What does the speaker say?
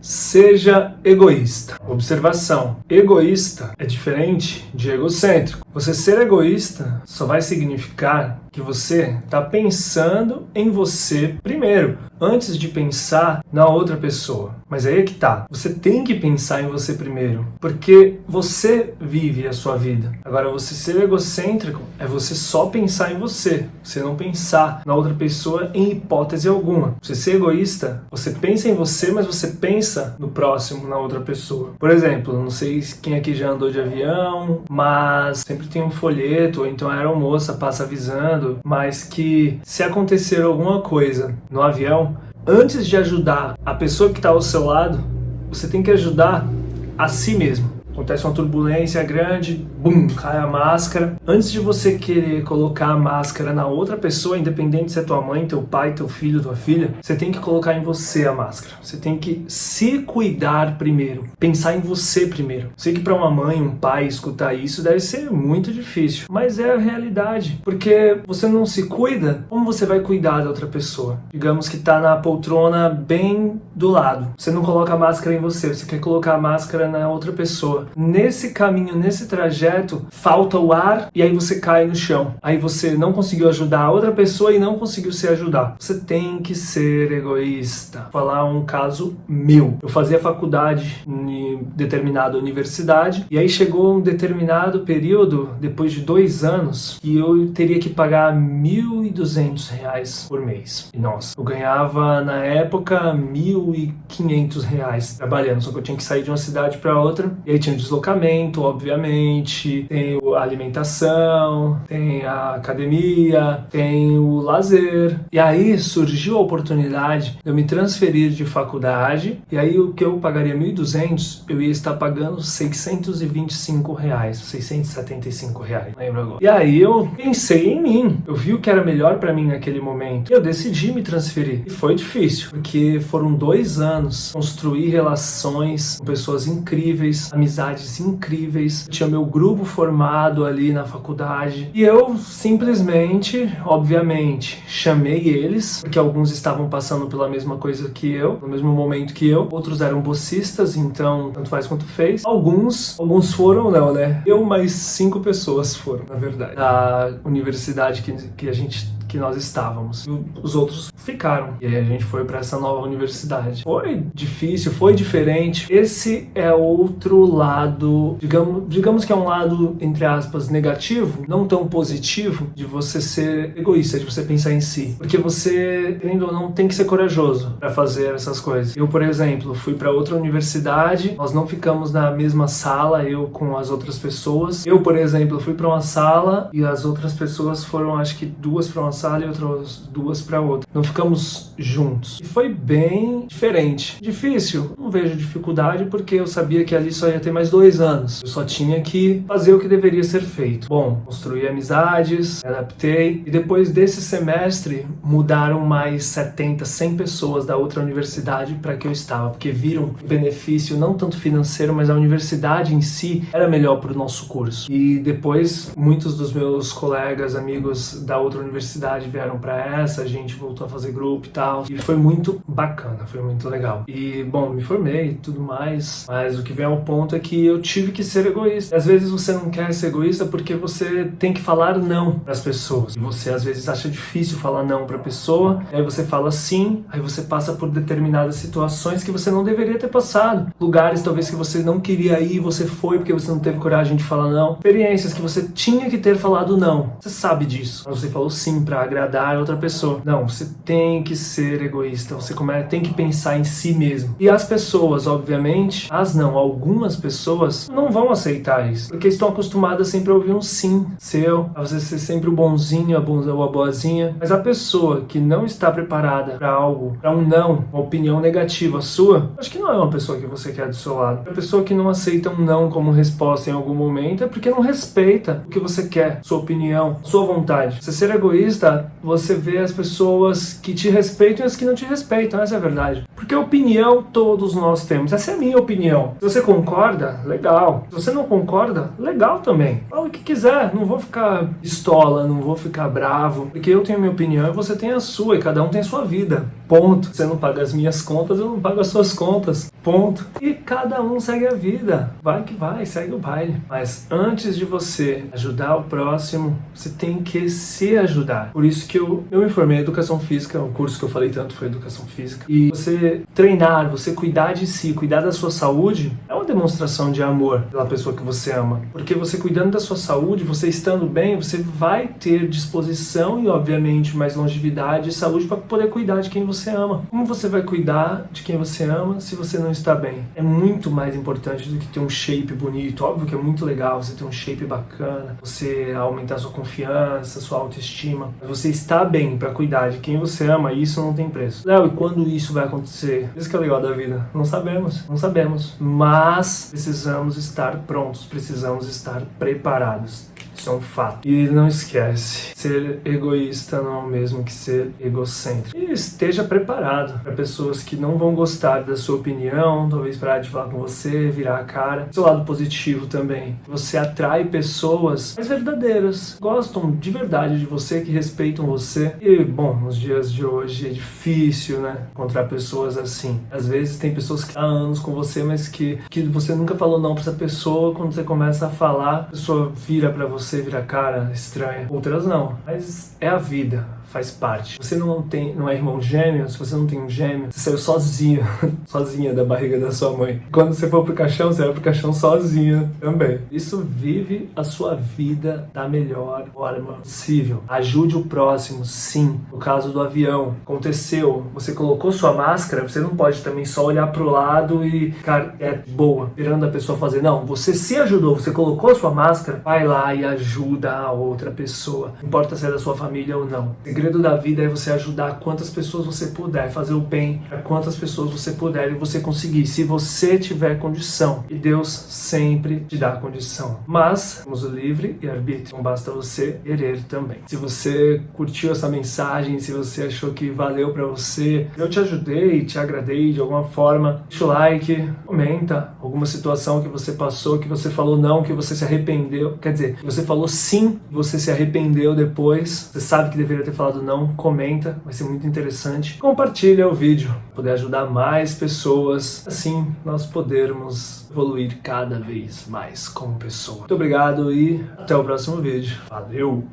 Seja egoísta. Observação: egoísta é diferente de egocêntrico. Você ser egoísta só vai significar que você está pensando em você primeiro, antes de pensar na outra pessoa. Mas aí é que tá. Você tem que pensar em você primeiro, porque você vive a sua vida. Agora, você ser egocêntrico é você só pensar em você. Você não pensar na outra pessoa em hipótese alguma. Você ser egoísta, você pensa em você, mas você pensa no próximo, na outra pessoa. Por exemplo, não sei quem aqui já andou de avião, mas sempre tem um folheto, ou então a aeromoça passa avisando, mas que se acontecer alguma coisa no avião, antes de ajudar a pessoa que está ao seu lado, você tem que ajudar a si mesmo. Acontece uma turbulência grande, bum, cai a máscara. Antes de você querer colocar a máscara na outra pessoa, independente se é tua mãe, teu pai, teu filho, tua filha, você tem que colocar em você a máscara. Você tem que se cuidar primeiro, pensar em você primeiro. Sei que para uma mãe, um pai, escutar isso deve ser muito difícil, mas é a realidade. Porque você não se cuida, como você vai cuidar da outra pessoa? Digamos que tá na poltrona bem do lado. Você não coloca a máscara em você, você quer colocar a máscara na outra pessoa. Nesse caminho, nesse trajeto, falta o ar e aí você cai no chão. Aí você não conseguiu ajudar a outra pessoa e não conseguiu se ajudar. Você tem que ser egoísta. Vou falar um caso meu. Eu fazia faculdade em determinada universidade e aí chegou um determinado período, depois de 2 anos, que eu teria que pagar R$1.200 por mês. E nossa, eu ganhava na época R$1.500 trabalhando, só que eu tinha que sair de uma cidade para outra e aí tinha deslocamento, obviamente, tem a alimentação, tem a academia, tem o lazer. E aí surgiu a oportunidade de eu me transferir de faculdade, e aí o que eu pagaria R$1.200, eu ia estar pagando R$625, R$675, lembro agora. E aí eu pensei em mim, eu vi o que era melhor para mim naquele momento, e eu decidi me transferir. E foi difícil, porque foram 2 anos construir relações com pessoas incríveis, amizades incríveis, tinha meu grupo formado ali na faculdade e eu simplesmente, obviamente, chamei eles, porque alguns estavam passando pela mesma coisa que eu, no mesmo momento que eu, outros eram bolsistas, então tanto faz quanto fez. Alguns foram, não, né? Eu mais 5 pessoas foram, na verdade, da universidade que nós estávamos. E os outros ficaram. E aí a gente foi para essa nova universidade. Foi difícil, foi diferente. Esse é outro lado, digamos que é um lado, entre aspas, negativo, não tão positivo, de você ser egoísta, de você pensar em si. Porque você, querendo ou não, tem que ser corajoso para fazer essas coisas. Eu, por exemplo, fui para outra universidade, nós não ficamos na mesma sala, eu com as outras pessoas. Eu, por exemplo, fui para uma sala e as outras pessoas foram, acho que 2 para uma sala e outras 2 para outra. Não ficamos juntos. E foi bem diferente. Difícil? Não vejo dificuldade porque eu sabia que ali só ia ter mais 2 anos. Eu só tinha que fazer o que deveria ser feito. Bom, construí amizades, me adaptei e depois desse semestre mudaram mais 70, 100 pessoas da outra universidade para que eu estava, porque viram o benefício não tanto financeiro, mas a universidade em si era melhor para o nosso curso. E depois muitos dos meus colegas, amigos da outra universidade vieram para essa, a gente voltou a fazer grupo e tal, e foi muito bacana, foi muito legal. E, bom, me formei e tudo mais, mas o que vem ao ponto é que eu tive que ser egoísta. Às vezes você não quer ser egoísta porque você tem que falar não para as pessoas, e você às vezes acha difícil falar não para a pessoa, aí você fala sim, aí você passa por determinadas situações que você não deveria ter passado, lugares talvez que você não queria ir, você foi porque você não teve coragem de falar não, experiências que você tinha que ter falado não, você sabe disso, mas você falou sim para agradar a outra pessoa. Não, você tem que ser egoísta, você tem que pensar em si mesmo. E as pessoas, obviamente, algumas pessoas não vão aceitar isso, porque estão acostumadas sempre a ouvir um sim seu, a você ser sempre o bonzinho, ou a boazinha. Mas a pessoa que não está preparada para algo, para um não, uma opinião negativa sua, acho que não é uma pessoa que você quer do seu lado. A pessoa que não aceita um não como resposta em algum momento é porque não respeita o que você quer, sua opinião, sua vontade. Você ser egoísta egoísta, você vê as pessoas que te respeitam e as que não te respeitam, essa é a verdade. Porque opinião todos nós temos, essa é a minha opinião. Se você concorda, legal. Se você não concorda, legal também. Fala o que quiser, não vou ficar pistola, não vou ficar bravo, porque eu tenho a minha opinião e você tem a sua, e cada um tem a sua vida. Ponto. Você não paga as minhas contas, eu não pago as suas contas. Ponto. E cada um segue a vida. Vai que vai, segue o baile. Mas antes de você ajudar o próximo, você tem que se ajudar. Por isso que eu me formei em Educação Física, o curso que eu falei tanto foi Educação Física. E você treinar, você cuidar de si, cuidar da sua saúde, é uma demonstração de amor pela pessoa que você ama. Porque você cuidando da sua saúde, você estando bem, você vai ter disposição e, obviamente, mais longevidade e saúde para poder cuidar de quem você ama. Como você vai cuidar de quem você ama se você não está bem? É muito mais importante do que ter um shape bonito. Óbvio que é muito legal você ter um shape bacana, você aumentar sua confiança, sua autoestima. Mas você está bem para cuidar de quem você ama, e isso não tem preço. Léo, e quando isso vai acontecer? Isso que é legal da vida. Não sabemos, não sabemos. Mas precisamos estar prontos, precisamos estar preparados. Isso é um fato. E não esquece, ser egoísta não é o mesmo que ser egocêntrico. E esteja preparado para pessoas que não vão gostar da sua opinião, talvez parar de falar com você, virar a cara. Seu lado positivo também. Você atrai pessoas mais verdadeiras, gostam de verdade de você, que respeitam você. E, bom, nos dias de hoje é difícil, né, encontrar pessoas assim. Às vezes tem pessoas que há anos com você, mas que você nunca falou não para essa pessoa. Quando você começa a falar, a pessoa vira para você, vira cara estranha. Outras não, mas é a vida, faz parte. Você não é irmão gêmeo, se você não tem um gêmeo, você saiu sozinho, sozinha da barriga da sua mãe. Quando você for pro caixão, você vai pro caixão sozinha também. Isso, vive a sua vida da melhor forma possível. Ajude o próximo, sim. No caso do avião, aconteceu, você colocou sua máscara, você não pode também só olhar pro lado e ficar boa, esperando a pessoa fazer. Não, você se ajudou, você colocou sua máscara, vai lá e ajuda a outra pessoa. Não importa se é da sua família ou não. O segredo da vida é você ajudar quantas pessoas você puder, fazer o bem para quantas pessoas você puder e você conseguir, se você tiver condição. E Deus sempre te dá condição. Mas temos o livre e arbítrio, não basta você querer também. Se você curtiu essa mensagem, se você achou que valeu para você, eu te ajudei, te agradei de alguma forma, deixa o like, comenta alguma situação que você passou, que você falou não, que você se arrependeu, quer dizer, que você falou sim, você se arrependeu depois, você sabe que deveria ter falado não, comenta, vai ser muito interessante. Compartilha o vídeo, poder ajudar mais pessoas, assim nós podermos evoluir cada vez mais como pessoa. Muito obrigado e até o próximo vídeo. Valeu!